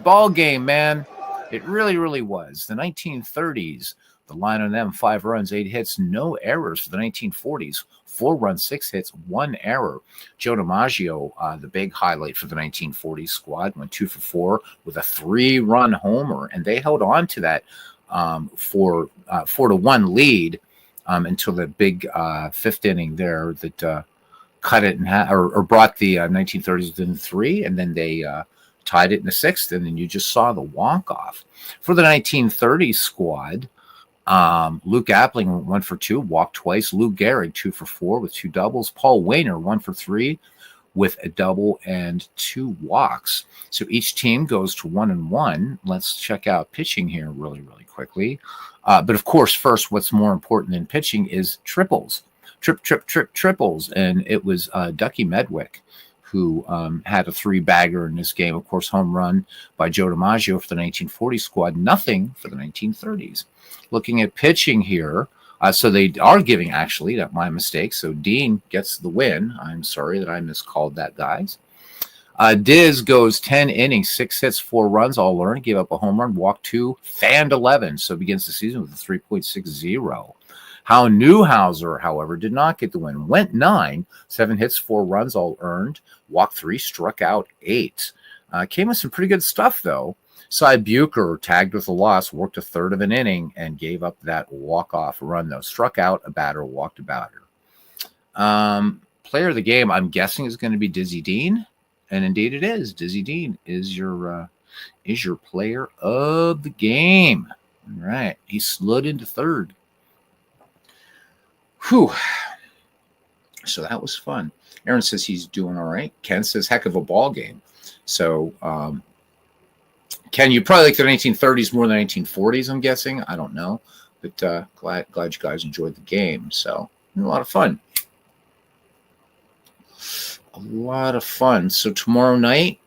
ball game, man. It really was. The 1930s, the line on them, 5 runs, 8 hits, no errors. For the 1940s, 4 runs, 6 hits, 1 error. Joe DiMaggio, the big highlight for the 1940s squad, went 2 for 4 with a 3-run homer, and they held on to that 4-1 lead until the big 5th inning there that cut it in half, or brought the 1930s within 3, and then they tied it in the 6th, and then you just saw the walk-off. For the 1930s squad, Luke Appling 1 for 2, walked twice. Lou Gehrig 2 for 4 with 2 doubles. Paul Wainer 1 for 3 with a double and 2 walks. So each team goes to 1-1. Let's check out pitching here really quickly. But of course, first, what's more important than pitching is triples. Triples. And it was Ducky Medwick who had a 3-bagger in this game. Of course, home run by Joe DiMaggio for the 1940 squad. Nothing for the 1930s. Looking at pitching here, so they are giving, actually, that's my mistake. So Dean gets the win. I'm sorry that I miscalled that, guys. Diz goes 10 innings, 6 hits, 4 runs, all earned, gave up a home run, walked 2, fanned 11, so begins the season with a 3.60. Hal Newhouser, however, did not get the win. Went 9, 7 hits, 4 runs, all earned, walked 3, struck out 8. Came with some pretty good stuff, though. Cy Bucher, tagged with a loss, worked a third of an inning and gave up that walk-off run, though. Struck out a batter, walked a batter. Player of the game, I'm guessing, is going to be Dizzy Dean. And indeed it is. Dizzy Dean is your player of the game. All right. He slid into third. Whew. So that was fun. Aaron says he's doing all right. Ken says, heck of a ball game. So, Ken, you probably like the 1930s more than the 1940s, I'm guessing. I don't know. But glad you guys enjoyed the game. So, a lot of fun. A lot of fun. So tomorrow night,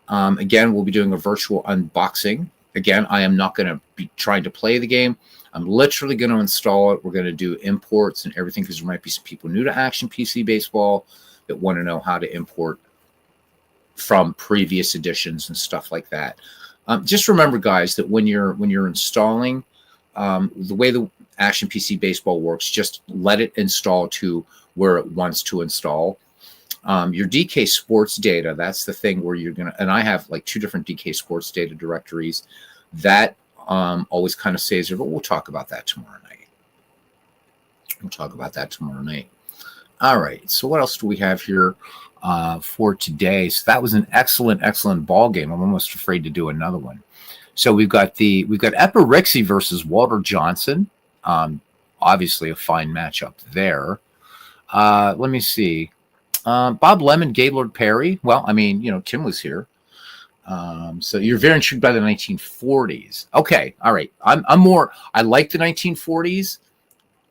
again, we'll be doing a virtual unboxing. Again, I am not going to be trying to play the game. I'm literally going to install it. We're going to do imports and everything because there might be some people new to Action PC Baseball that want to know how to import from previous editions and stuff like that. Just remember, guys, that when you're installing, the way the Action PC Baseball works, just let it install to where it wants to install. Your DK Sports data, that's the thing where you're going to, and I have like 2 different DK Sports data directories that always kind of saves it, but we'll talk about that tomorrow night. All right. So what else do we have here for today? So that was an excellent ball game. I'm almost afraid to do another one. So we've got Eparixi versus Walter Johnson. Obviously a fine matchup there. Let me see. Bob Lemon, Gaylord Perry. Well, I mean, Tim was here. So you're very intrigued by the 1940s. Okay. All right. I like the 1940s.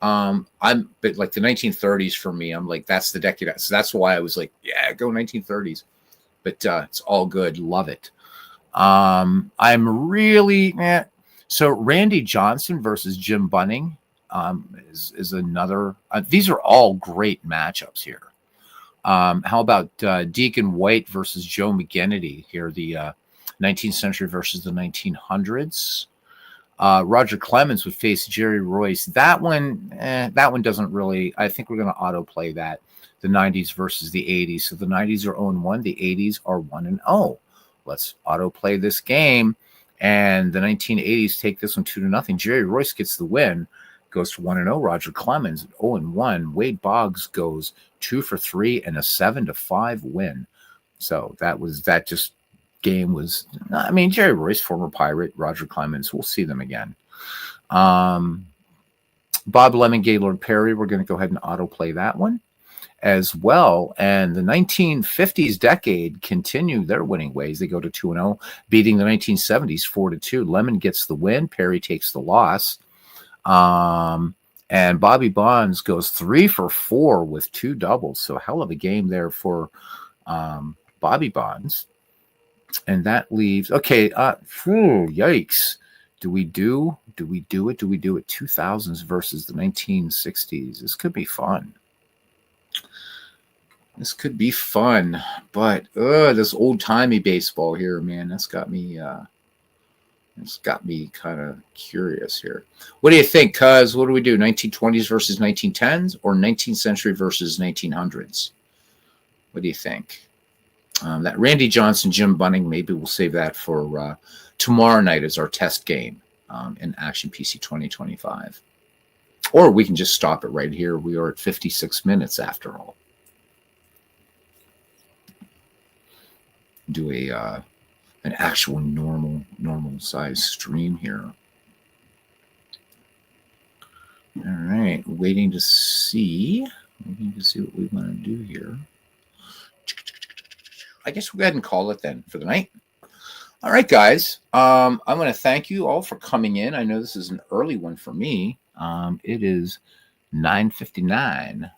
But like the 1930s for me, I'm like, that's the decade. So that's why I was like, yeah, go 1930s, but, it's all good. Love it. I'm really, so Randy Johnson versus Jim Bunning, is another, these are all great matchups here. How about Deacon White versus Joe McGinnity here, the 19th century versus the 1900s. Roger Clemens would face Jerry Royce. That one doesn't really, I think we're going to autoplay that. The 90s versus the 80s. So the 90s are 0-1, the 80s are 1-0. Let's autoplay this game. And the 1980s take this one 2-0. Jerry Royce gets the win. Goes to 1-0. Roger Clemens 0-1. Wade Boggs goes 2 for 3 and a 7-5 win. So game was, I mean, Jerry Royce, former Pirate, Roger Clemens, we'll see them again. Bob Lemon, Gaylord Perry, we're going to go ahead and autoplay that one as well. And the 1950s decade continue their winning ways. They go to 2-0, beating the 1970s 4-2. Lemon gets the win. Perry takes the loss. And Bobby Bonds goes 3 for 4 with 2 doubles. So a hell of a game there for Bobby Bonds. And that leaves, okay, yikes. Do we do it? 2000s versus the 1960s. This could be fun. This could be fun, but this old-timey baseball here, man, it's got me kind of curious here. What do you think, cuz? What do we do? 1920s versus 1910s or 19th century versus 1900s? What do you think? That Randy Johnson, Jim Bunning, maybe we'll save that for tomorrow night as our test game in Action PC 2025. Or we can just stop it right here. We are at 56 minutes after all. Do an actual normal size stream here. All right, waiting to see what we want to do here. I guess we'll go ahead and call it then for the night. All right, guys. I want to thank you all for coming in. I know this is an early one for me. It is 9:59.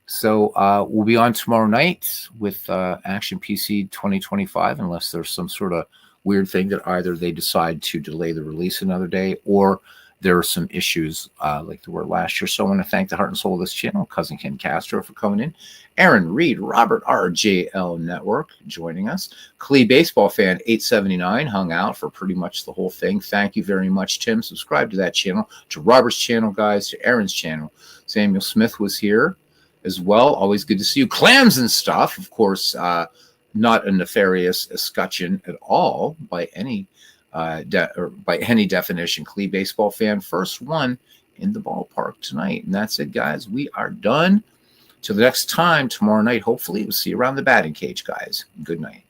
So we'll be on tomorrow night with Action PC 2025, unless there's some sort of weird thing that either they decide to delay the release another day or there are some issues like there were last year. So I want to thank the heart and soul of this channel, Cousin Ken Castro, for coming in. Aaron Reed, Robert RJL Network joining us. Clee Baseball Fan 879 hung out for pretty much the whole thing. Thank you very much, Tim. Subscribe to that channel, to Robert's channel, guys, to Aaron's channel. Samuel Smith was here as well. Always good to see you. Clams and stuff, of course, not a nefarious escutcheon at all by any definition. Clee Baseball Fan, first one in the ballpark tonight. And that's it, guys. We are done. Till the next time, tomorrow night, hopefully, we'll see you around the batting cage, guys. Good night.